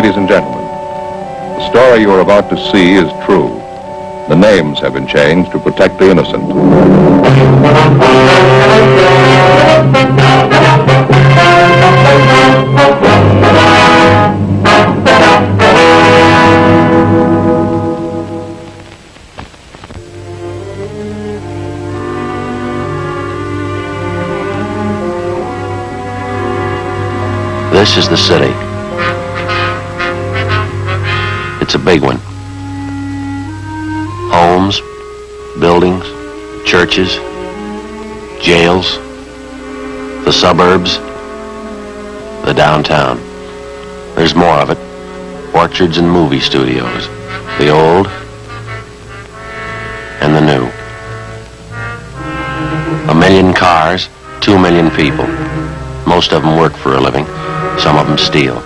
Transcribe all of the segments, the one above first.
ladies and gentlemen, the story you are about to see is true. The names have been changed to protect the innocent. This is the city. It's a big one. Homes, buildings, churches, jails, the suburbs, the downtown. There's more of it. Orchards and movie studios. The old and the new. 1 million cars, 2 million people. Most of them work for a living. Some of them steal.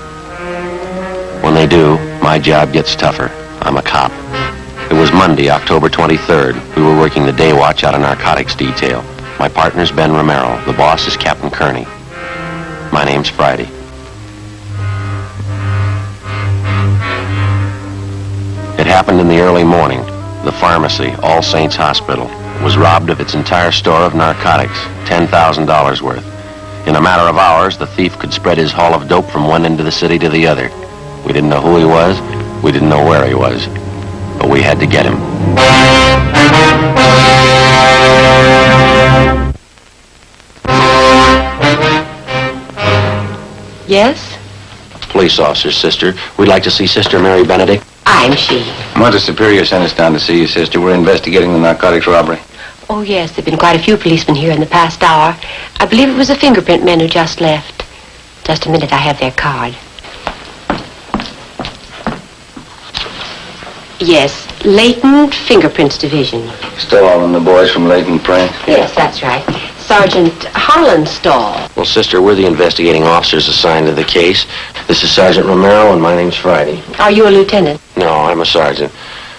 When they do, my job gets tougher. I'm a cop. It was Monday, October 23rd. We were working the day watch out of narcotics detail. My partner's Ben Romero. The boss is Captain Kearney. My name's Friday. It happened in the early morning. The pharmacy, All Saints Hospital, was robbed of its entire store of narcotics, $10,000 worth. In a matter of hours, the thief could spread his haul of dope from one end of the city to the other. We didn't know who he was. We didn't know where he was. But we had to get him. Yes? Police officer, sister. We'd like to see Sister Mary Benedict. I'm she. Mother Superior sent us down to see you, sister. We're investigating the narcotics robbery. Oh, yes, there have been quite a few policemen here in the past hour. I believe it was the fingerprint men who just left. Just a minute, I have their card. Yes, Latent Fingerprints Division. Still all in the boys from Leighton Print? Yes, that's right. Sergeant Harlanstall. Well, sister, we're the investigating officers assigned to the case. This is Sergeant Romero, and my name's Friday. Are you a lieutenant? No, I'm a sergeant.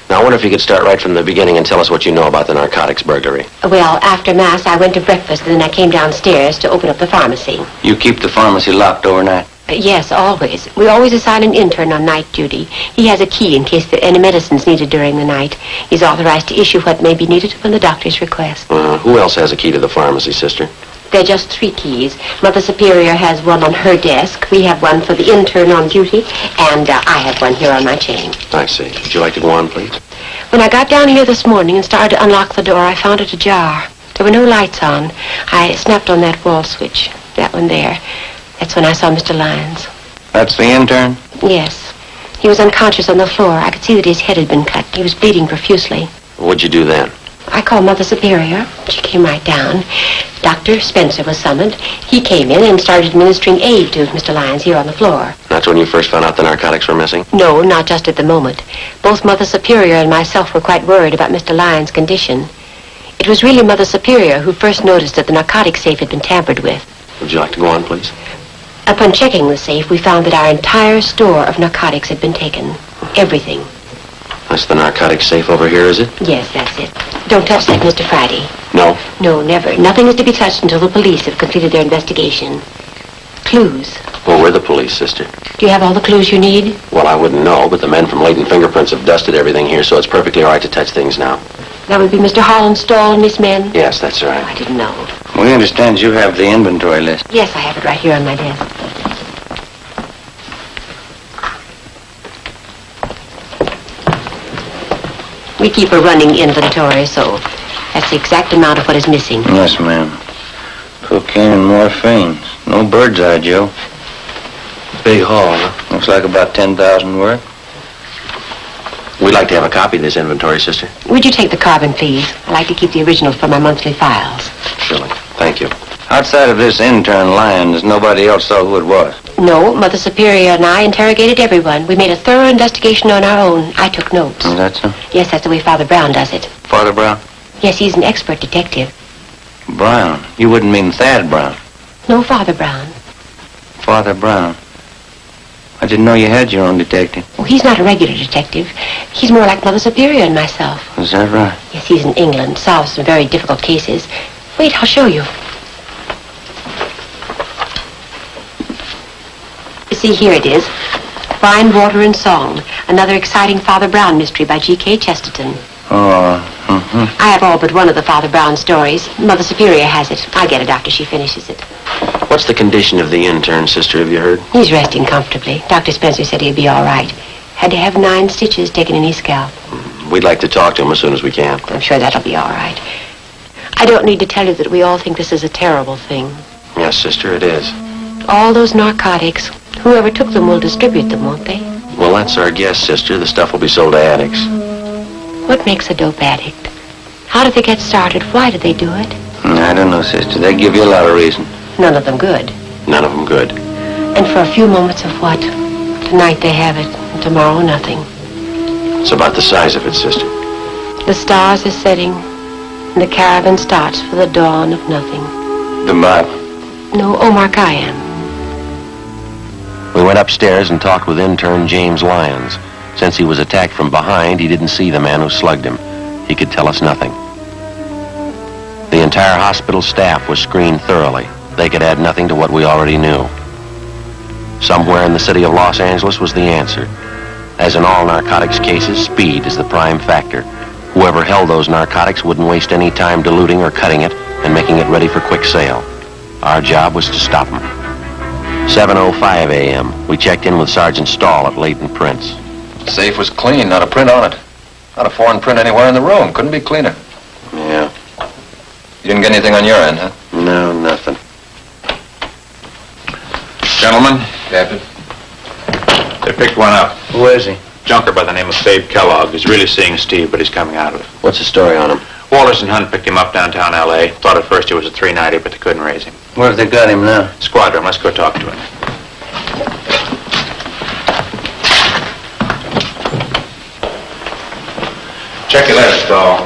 Now, I wonder if you could start right from the beginning and tell us what you know about the narcotics burglary. Well, after Mass, I went to breakfast, and then I came downstairs to open up the pharmacy. You keep the pharmacy locked overnight? Yes, always. We always assign an intern on night duty. He has a key in case there are any medicines needed during the night. He's authorized to issue what may be needed upon the doctor's request. Who else has a key to the pharmacy, sister? There are just 3 keys. Mother Superior has one on her desk. We have one for the intern on duty, and I have one here on my chain. I see. Would you like to go on, please? When I got down here this morning and started to unlock the door, I found it ajar. There were no lights on. I snapped on that wall switch, that one there. That's when I saw Mr. Lyons. That's the intern? Yes. He was unconscious on the floor. I could see that his head had been cut. He was bleeding profusely. What'd you do then? I called Mother Superior. She came right down. Dr. Spencer was summoned. He came in and started administering aid to Mr. Lyons here on the floor. That's when you first found out the narcotics were missing? No, not just at the moment. Both Mother Superior and myself were quite worried about Mr. Lyons' condition. It was really Mother Superior who first noticed that the narcotics safe had been tampered with. Would you like to go on, please? Upon checking the safe, we found that our entire store of narcotics had been taken. Everything. That's the narcotics safe over here, is it? Yes, that's it. Don't touch that, Mr. Friday. No? No, never. Nothing is to be touched until the police have completed their investigation. Clues. Well, we're the police, sister. Do you have all the clues you need? Well, I wouldn't know, but the men from Leighton Fingerprints have dusted everything here, so it's perfectly all right to touch things now. That would be Mr. Harlanstall and his men? Yes, that's right. I didn't know. We understand you have the inventory list. Yes, I have it right here on my desk. We keep a running inventory, so that's the exact amount of what is missing. Yes, ma'am. Cocaine and morphine. No bird's eye, Joe. Big haul, huh? Looks like about 10,000 worth. We'd like to have a copy of this inventory, sister. Would you take the carbon, please? I like to keep the originals for my monthly files. Surely. Thank you. Outside of this intern Lyons, nobody else saw who it was. No, Mother Superior and I interrogated everyone. We made a thorough investigation on our own. I took notes. Is that so? Yes, that's the way Father Brown does it. Father Brown? Yes, he's an expert detective. Brown? You wouldn't mean Thad Brown? No, Father Brown. Father Brown. I didn't know you had your own detective. Oh, he's not a regular detective. He's more like Mother Superior and myself. Is that right? Yes, he's in England. Solves some very difficult cases. Wait, I'll show you. You see, here it is. Wine, Water, and Song. Another exciting Father Brown mystery by G.K. Chesterton. I have all but one of the Father Brown stories. Mother Superior has it. I get it after she finishes it. What's the condition of the intern, sister, have you heard? He's resting comfortably. Dr. Spencer said he'd be all right. Had to have 9 stitches taken in his scalp. We'd like to talk to him as soon as we can. I'm sure that'll be all right. I don't need to tell you that we all think this is a terrible thing. Yes, sister, it is. All those narcotics. Whoever took them will distribute them, won't they? Well, that's our guess, sister. The stuff will be sold to addicts. What makes a dope addict? How did they get started? Why did they do it? I don't know, sister. They give you a lot of reason. None of them good. None of them good. And for a few moments of what? Tonight they have it, and tomorrow nothing. It's about the size of it, sister. The stars are setting, and the caravan starts for the dawn of nothing. The Bible. No, Omar Khayyam. We went upstairs and talked with intern James Lyons. Since he was attacked from behind, he didn't see the man who slugged him. He could tell us nothing. The entire hospital staff was screened thoroughly. They could add nothing to what we already knew. Somewhere in the city of Los Angeles was the answer. As in all narcotics cases, speed is the prime factor. Whoever held those narcotics wouldn't waste any time diluting or cutting it and making it ready for quick sale. Our job was to stop them. 7:05 a.m. We checked in with Sergeant Stahl at Leighton Prince. The safe was clean, not a print on it. Not a foreign print anywhere in the room. Couldn't be cleaner. Yeah. You didn't get anything on your end, huh? No, nothing. Gentlemen, Captain? they picked one up. Who is he? Junker by the name of Babe Kellogg. He's really seeing Steve, but he's coming out of it. What's the story on him? Walters and Hunt picked him up downtown L.A. Thought at first he was a 390, but they couldn't raise him. Where have they got him now? Squadron, let's go talk to him. Check your letter, Stahl.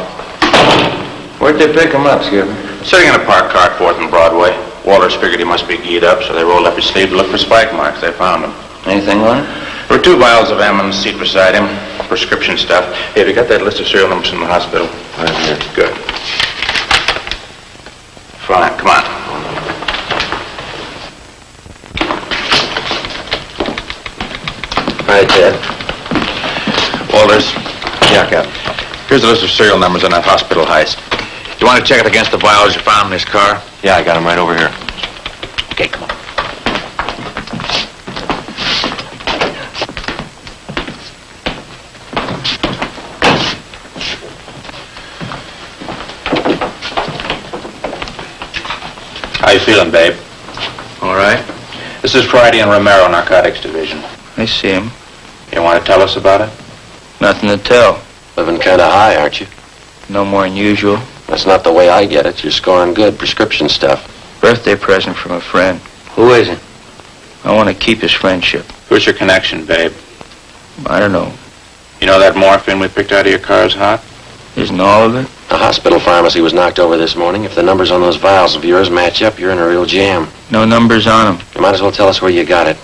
Where'd they pick him up, Skipper? Sitting in a parked car at 4th and Broadway. Walters figured he must be keyed up, so they rolled up his sleeve to look for spike marks. They found him. Anything on it? There were 2 vials of M on the seat beside him. Prescription stuff. Hey, have you got that list of serial numbers from the hospital? Right here. Good. Fine, come on. Right, Ted. Walters, Yeah, Captain. here's a list of serial numbers on that hospital heist. You want to check it against the vials you found in his car? Yeah, I got him right over here. Okay, come on. How you feeling, babe? All right. This is Friday and Romero, Narcotics Division. I see him. You want to tell us about it? Nothing to tell. Living kind of high, aren't you? No more than usual. That's not the way I get it. You're scoring good prescription stuff. Birthday present from a friend. Who is it? I want to keep his friendship. Who's your connection, babe? I don't know. You know that morphine we picked out of your car is hot? Isn't all of it? The hospital pharmacy was knocked over this morning. If the numbers on those vials of yours match up, you're in a real jam. No numbers on him. You might as well tell us where you got it.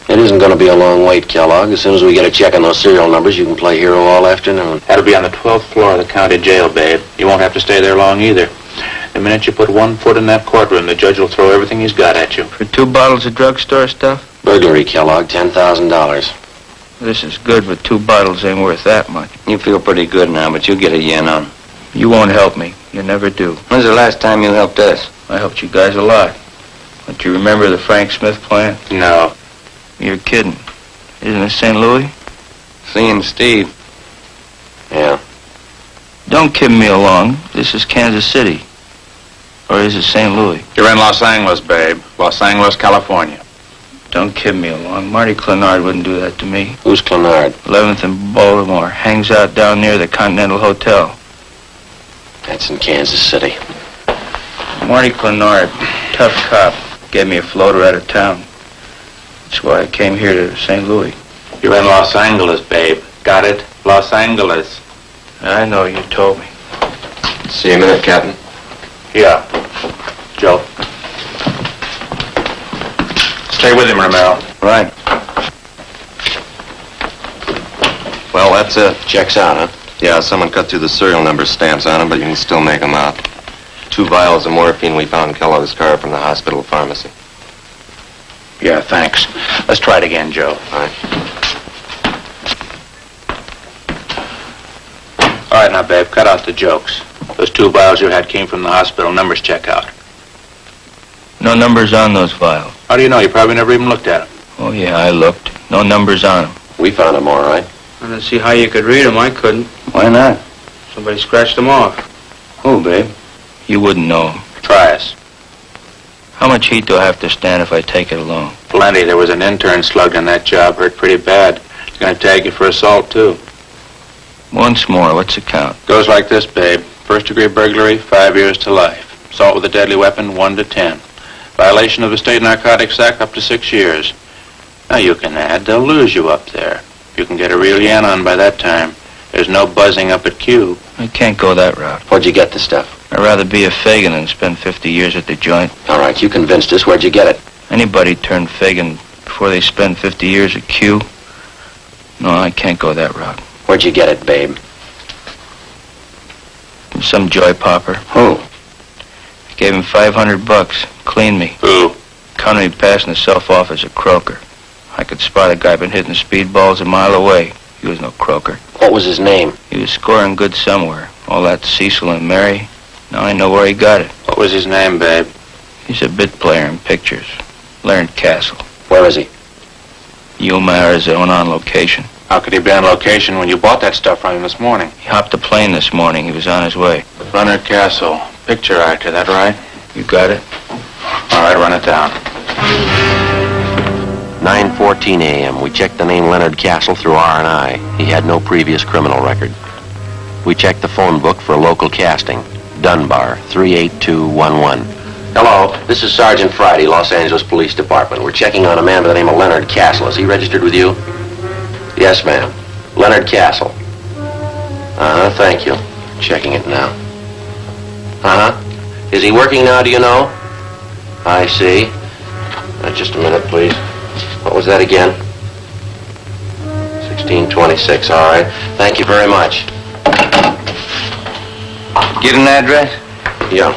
It isn't going to be a long wait, Kellogg. As soon as we get a check on those serial numbers, you can play hero all afternoon. That'll be on the 12th floor of the county jail, babe. You won't have to stay there long either. The minute you put 1 foot in that courtroom, the judge will throw everything he's got at you. For 2 bottles of drugstore stuff? Burglary, Kellogg, $10,000. This is good, but 2 bottles ain't worth that much. You feel pretty good now, but you'll get a yen on. You won't help me. You never do. When's the last time you helped us? I helped you guys a lot. Don't you remember the Frank Smith plan? No. You're kidding. Isn't it St. Louis? Seeing Steve. Yeah. Don't kid me along. This is Kansas City. Or is it St. Louis? You're in Los Angeles, babe. Los Angeles, California. Don't kid me along. Marty Clenard wouldn't do that to me. Who's Clenard? 11th and Baltimore. Hangs out down near the Continental Hotel. That's in Kansas City. Marty Clenard, tough cop, gave me a floater out of town. That's why I came here to St. Louis. You're in Los Angeles, babe. Got it? Los Angeles. I know, you told me. See you in a minute, Captain. Yeah. Joe. Stay with him, Romero. Right. Well, that's it. Checks out, huh? Yeah, someone cut through the serial number stamps on them, but you can still make them out. 2 vials of morphine we found in Kellogg's car from the hospital pharmacy. Yeah, thanks. Let's try it again, Joe. All right. All right, now, babe, cut out the jokes. Those 2 vials you had came from the hospital. Numbers check out. No numbers on those vials. How do you know? You probably never even looked at them. Oh, yeah, I looked. No numbers on them. We found them all right. I don't see how you could read them. I couldn't. Why not? Somebody scratched them off. Who, babe? You wouldn't know them. Try us. How much heat do I have to stand if I take it alone? Plenty. There was an intern slugged on that job. Hurt pretty bad. He's going to tag you for assault, too. Once more, what's the count? Goes like this, babe. First-degree burglary, 5 years to life. Assault with a deadly weapon, 1 to 10. Violation of the State Narcotics Act, up to 6 years. Now you can add. They'll lose you up there. You can get a real yan on by that time. There's no buzzing up at Q. I can't go that route. Where'd you get the stuff? I'd rather be a Fagin than spend 50 years at the joint. All right, you convinced us. Where'd you get it? Anybody turn Fagin before they spend 50 years at Q? No, I can't go that route. Where'd you get it, babe? From some joy popper. Who? I gave him $500. Cleaned me. Who? Counted me passing himself off as a croaker. I could spot a guy been hitting speedballs a mile away. He was no croaker. What was his name? He was scoring good somewhere. All that Cecil and Mary. Now I know where he got it. What was his name, babe? He's a bit player in pictures. Learned Castle. Where is he? Yuma, Arizona, on location. How could he be on location when you bought that stuff from him this morning? He hopped a plane this morning. He was on his way. Leonard Castle. Picture actor, that right? You got it? All right, run it down. 9:14 a.m. We checked the name Leonard Castle through R&I. He had no previous criminal record. We checked the phone book for local casting. Dunbar, 38211. Hello, this is Sergeant Friday, Los Angeles Police Department. We're checking on a man by the name of Leonard Castle. Is he registered with you? Yes, ma'am. Leonard Castle. Thank you. Checking it now. Is he working now, do you know? I see. Just a minute, please. What was that again? 1626, all right. Thank you very much. Get an address? Yeah.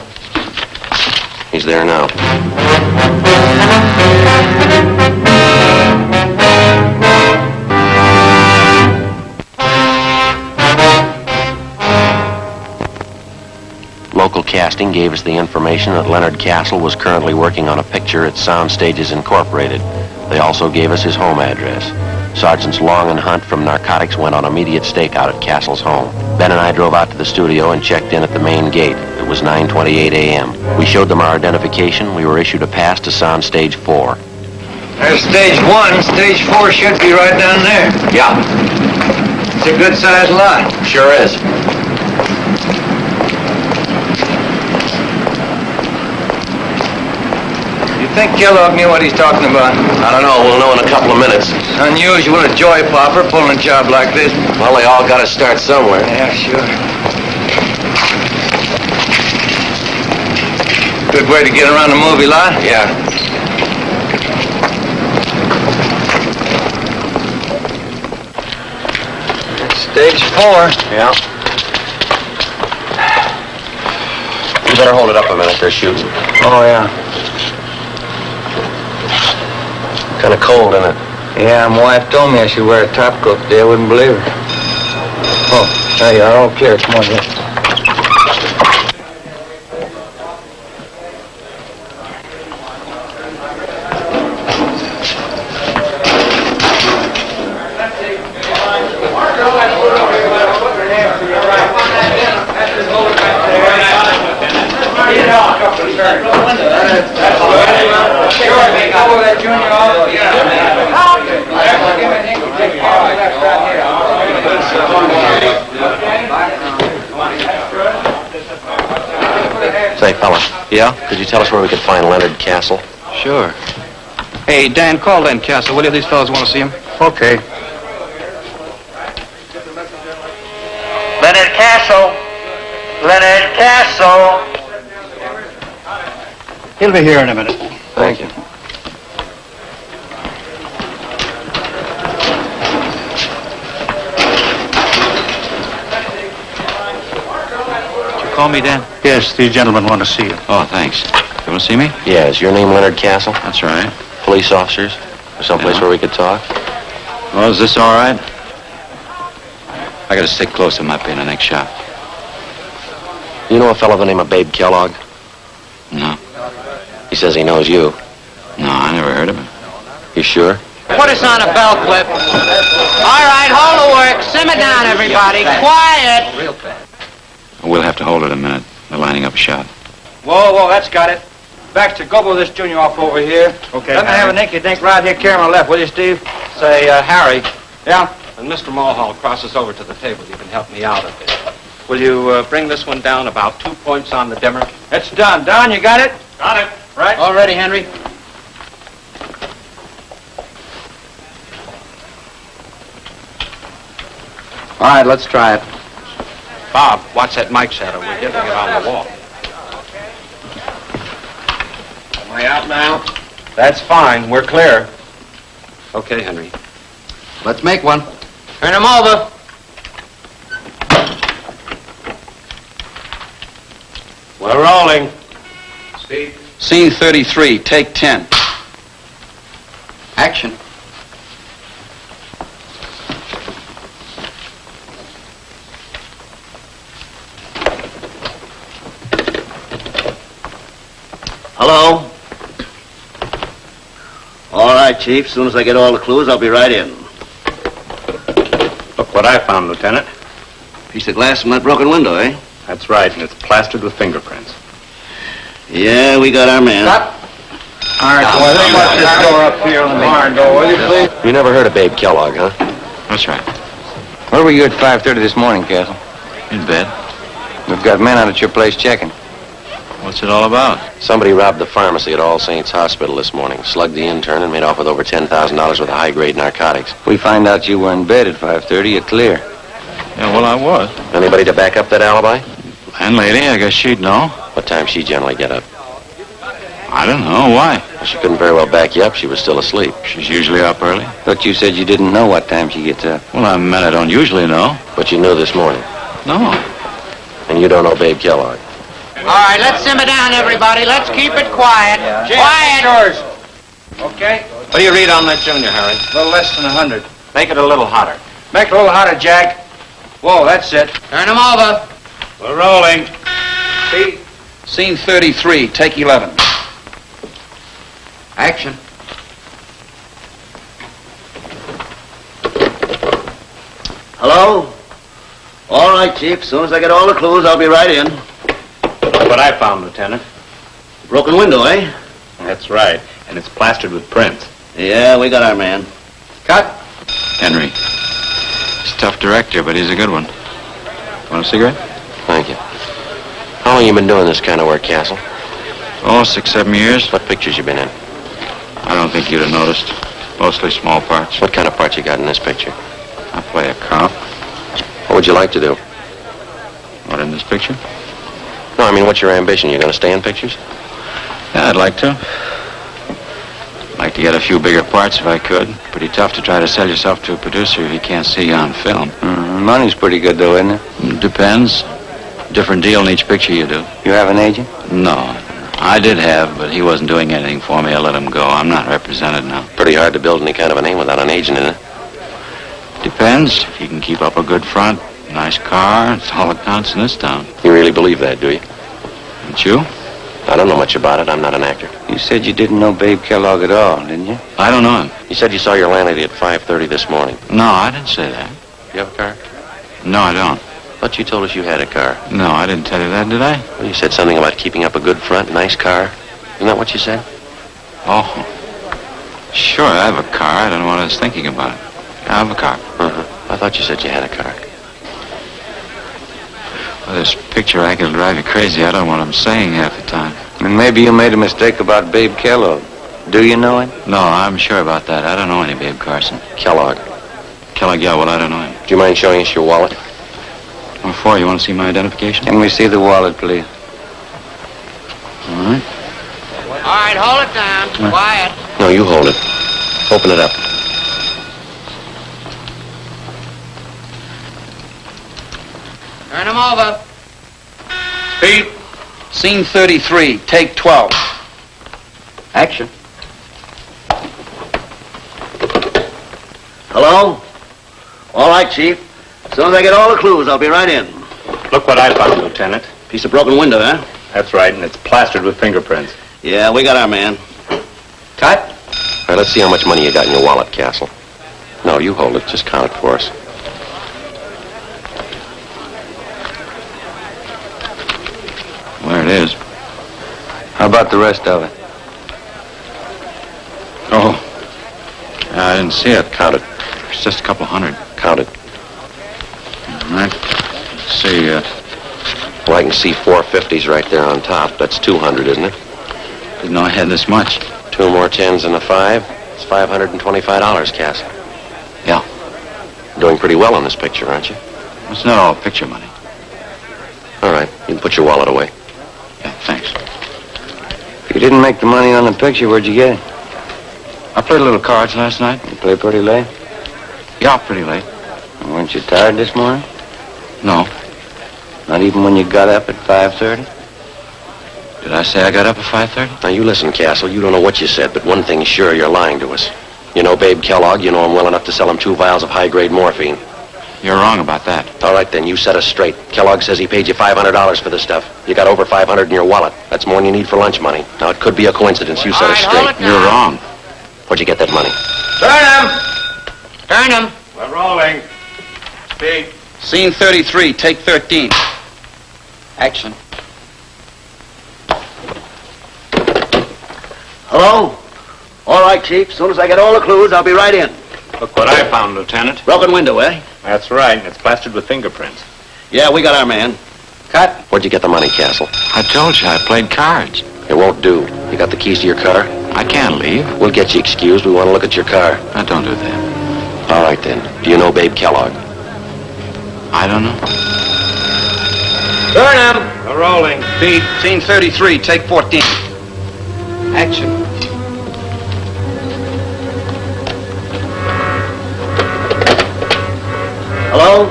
He's there now. Local casting gave us the information that Leonard Castle was currently working on a picture at Sound Stages Incorporated. They also gave us his home address. Sergeants Long and Hunt from Narcotics went on immediate stakeout at Castle's home. Ben and I drove out to the studio and checked in at the main gate. It was 9:28 a.m. We showed them our identification. We were issued a pass to Sound Stage 4. There's stage 1. Stage 4 should be right down there. Yeah, It's a good-sized lot. sure is. You think Kellogg knew what he's talking about? I don't know. We'll know in a couple of minutes. It's unusual, a joy popper pulling a job like this. Well, they all got to start somewhere. Yeah, sure. Good way to get around the movie lot. Yeah. Stage 4. Yeah. You better hold it up a minute. They're shooting. Oh, yeah. Kind of cold, isn't it? Yeah, my wife told me I should wear a top coat today. I wouldn't believe her. Oh, there you are. All clear. Come on, here. Say, fella. Yeah? Could you tell us where we could find Leonard Castle? Sure. Hey, Dan, call Len Castle, will you? These fellas want to see him. Okay. Leonard Castle! Leonard Castle! He'll be here in a minute. Thank you. Call me, Dan. Yes, these gentlemen want to see you. Oh, thanks. You want to see me? Yeah, is your name Leonard Castle? That's right. Police officers? Someplace Yeah. where we could talk? Well, is this all right? I gotta stick close. I might be in the next shop. You know a fellow by the name of Babe Kellogg? No. He says he knows you. No, I never heard of him. You sure? Put us on a bell clip. All right, hold the work. Simmer down, everybody. Quiet. We'll have to hold it a minute. They're lining up a shot. Whoa, that's got it. Baxter, go blow this junior off over here. Okay, Let me have an inky dink right here, carry my left, will you, Steve? Say, Harry, Yeah? when Mr. Mulhall crosses over to the table, you can help me out a bit. Will you bring this one down about 2 points on the dimmer? It's done. Don, you got it? Got it. Right. All ready, Henry? All right, let's try it. Bob, watch that mic shadow. We're getting it on the wall. Am I out now? That's fine. We're clear. Okay, Henry. Let's make one. Turn them over. We're rolling. Steve? Scene 33, take 10. Action. Hello? All right, Chief. As soon as I get all the clues, I'll be right in. Look what I found, Lieutenant. Piece of glass from that broken window, eh? That's right, and it's plastered with fingerprints. Yeah, we got our man. Stop. All right, boys, let's watch this door up here on the barn door, will you, please? You never heard of Babe Kellogg, huh? That's right. Where were you at 5:30 this morning, Castle? In bed. We've got men out at your place checking. What's it all about? Somebody robbed the pharmacy at All Saints Hospital this morning, slugged the intern, and made off with over $10,000 worth of high-grade narcotics. We find out you were in bed at 5:30, you're clear. Yeah, well, I was. Anybody to back up that alibi? Landlady, I guess she'd know. What time she generally get up? I don't know. Why? Well, she couldn't very well back you up. She was still asleep. She's usually up early. Thought you said you didn't know what time she gets up. Well, I meant I don't usually know. But you knew this morning. No. And you don't know Babe Kellogg. All right, let's simmer down, everybody. Let's keep it quiet. Quiet. Yours. Okay. What do you read on that junior, Harry? A little less than 100. Make it a little hotter. Make it a little hotter, Jack. Whoa, that's it. Turn them over. We're rolling. Scene 33, take 11. Action. Hello? All right, Chief. As soon as I get all the clues, I'll be right in. Look what I found, Lieutenant. Broken window, eh? That's right, and it's plastered with prints. Yeah, we got our man. Cut. Henry. He's a tough director, but he's a good one. Want a cigarette? Thank you. How long you been doing this kind of work, Castle? Oh, 6, 7 years. What pictures you been in? I don't think you'd have noticed. Mostly small parts. What kind of part you got in this picture? I play a cop. What would you like to do? What, in this picture? No, I mean, what's your ambition? You going to stay in pictures? Yeah, I'd like to. Like to get a few bigger parts if I could. Pretty tough to try to sell yourself to a producer if he can't see you on film. Money's pretty good, though, isn't it? Depends. Different deal in each picture you do. You have an agent? No. I did have, but he wasn't doing anything for me. I let him go. I'm not represented now. Pretty hard to build any kind of a name without an agent in it. Depends. If you can keep up a good front, nice car, it's all that counts in this town. You really believe that, do you? Don't you? I don't know much about it. I'm not an actor. You said you didn't know Babe Kellogg at all, didn't you? I don't know him. You said you saw your landlady at 5:30 this morning. No, I didn't say that. You have a car? No, I don't. But you told us you had a car. No, I didn't tell you that, did I? Well, you said something about keeping up a good front, nice car. Isn't that what you said? Oh. Sure, I have a car. I don't know what I was thinking about. I have a car. Uh-huh. I thought you said you had a car. Well, this picture act will drive you crazy. I don't know what I'm saying half the time. And maybe you made a mistake about Babe Kellogg. Do you know him? No, I'm sure about that. I don't know any Babe Carson. Kellogg. Kellogg, yeah, well, I don't know him. Do you mind showing us your wallet? What for? You want to see my identification? Can we see the wallet, please? All right. All right, hold it down. Quiet. No, you hold it. Open it up. Turn them over. Speed. Scene 33, take 12. Action. Hello? All right, Chief. As soon as I get all the clues, I'll be right in. Look what I found, Lieutenant. Piece of broken window, huh? That's right, and it's plastered with fingerprints. Yeah, we got our man. Cut. All right, let's see how much money you got in your wallet, Castle. No, you hold it. Just count it for us. There it is. How about the rest of it? Oh, I didn't see it. Count it. It's just a couple hundred. Count it. All right. Let's see, Well, I can see 450s right there on top. That's 200, isn't it? didn't know I had this much. 2 more 10s and a 5. It's $525, Castle. Yeah. Doing pretty well on this picture, aren't you? It's not all picture money. All right. You can put your wallet away. Yeah, thanks. You didn't make the money on the picture. Where'd you get it? I played a little cards last night. You play pretty late? Yeah, pretty late. Weren't you tired this morning? No. Not even when you got up at 5:30? Did I say I got up at 5:30? Now, you listen, Castle. You don't know what you said, but one thing's sure, you're lying to us. You know Babe Kellogg. You know him well enough to sell him 2 vials of high-grade morphine. You're wrong about that. All right, then. You set us straight. Kellogg says he paid you $500 for this stuff. You got over $500 in your wallet. That's more than you need for lunch money. Now, it could be a coincidence. You set us straight. You're wrong. Where'd you get that money? Turn him! Turn him! We're rolling. Speed. Scene 33, take 13. Action. Hello? All right, Chief. As soon as I get all the clues, I'll be right in. Look what I found, Lieutenant. Broken window, eh? That's right, and it's plastered with fingerprints. Yeah, we got our man. Cut. Where'd you get the money, Castle? I told you I played cards. It won't do. You got the keys to your car? I can't leave. We'll get you excused. We want to look at your car. I don't do that. All right, then. Do you know Babe Kellogg? I don't know. Turn him! We're rolling. Speed. Scene 33, take 14. Action. Hello?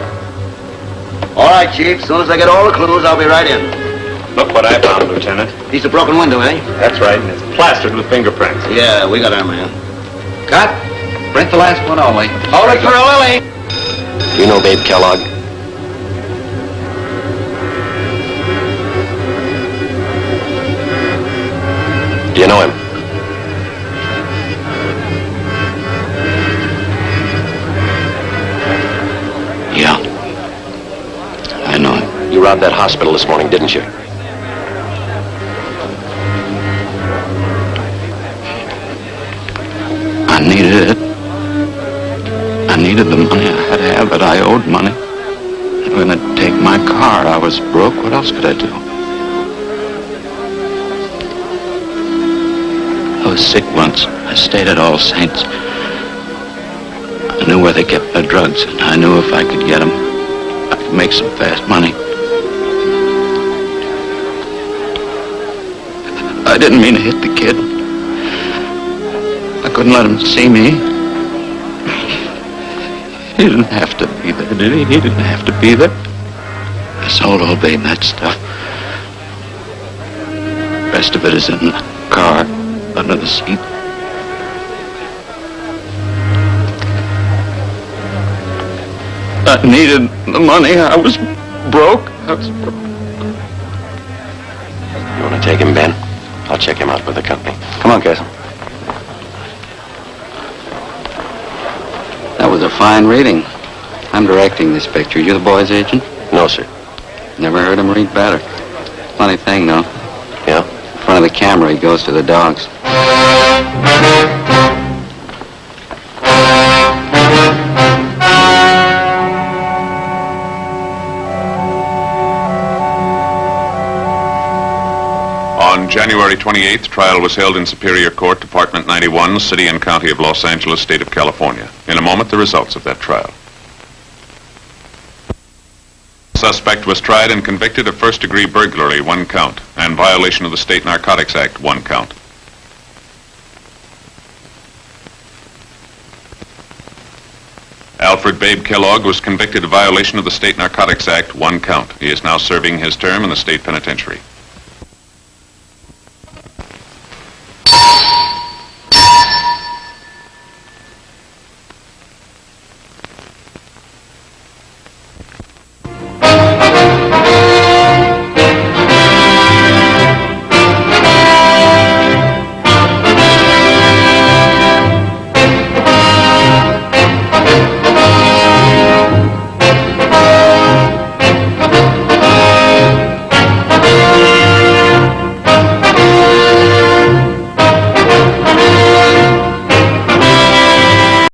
All right, Chief. As soon as I get all the clues, I'll be right in. Look what I found, Lieutenant. Piece of broken window, eh? That's right, and it's plastered with fingerprints. Yeah, we got our man. Cut. Print the last one only. Hold it for a lily. Do you know Babe Kellogg? Do you know him? Yeah. I know him. You robbed that hospital this morning, didn't you? I needed it. I needed the money. I had to have it. I owed money. They were going to take my car. I was broke. What else could I do? I was sick once. I stayed at All Saints. I knew where they kept my drugs, and I knew if I could get them, I could make some fast money. I didn't mean to hit the kid. I couldn't let him see me. He didn't have to be there, did he? He didn't have to be there. I sold old Babe that stuff. The rest of it is in the car, under the seat. I needed the money. I was broke. You want to take him, Ben? I'll check him out with the company. Come on, Castle. That was a fine reading. I'm directing this picture. You the boy's agent? No, sir. Never heard him read better. Funny thing, though. Yeah? In front of the camera, he goes to the dogs. On January 28th, trial was held in Superior Court, Department 91, City and County of Los Angeles, State of California. In a moment, the results of that trial. The suspect was tried and convicted of first-degree burglary, 1 count, and violation of the State Narcotics Act, 1 count. Alfred Babe Kellogg was convicted of violation of the State Narcotics Act, 1 count. He is now serving his term in the state penitentiary.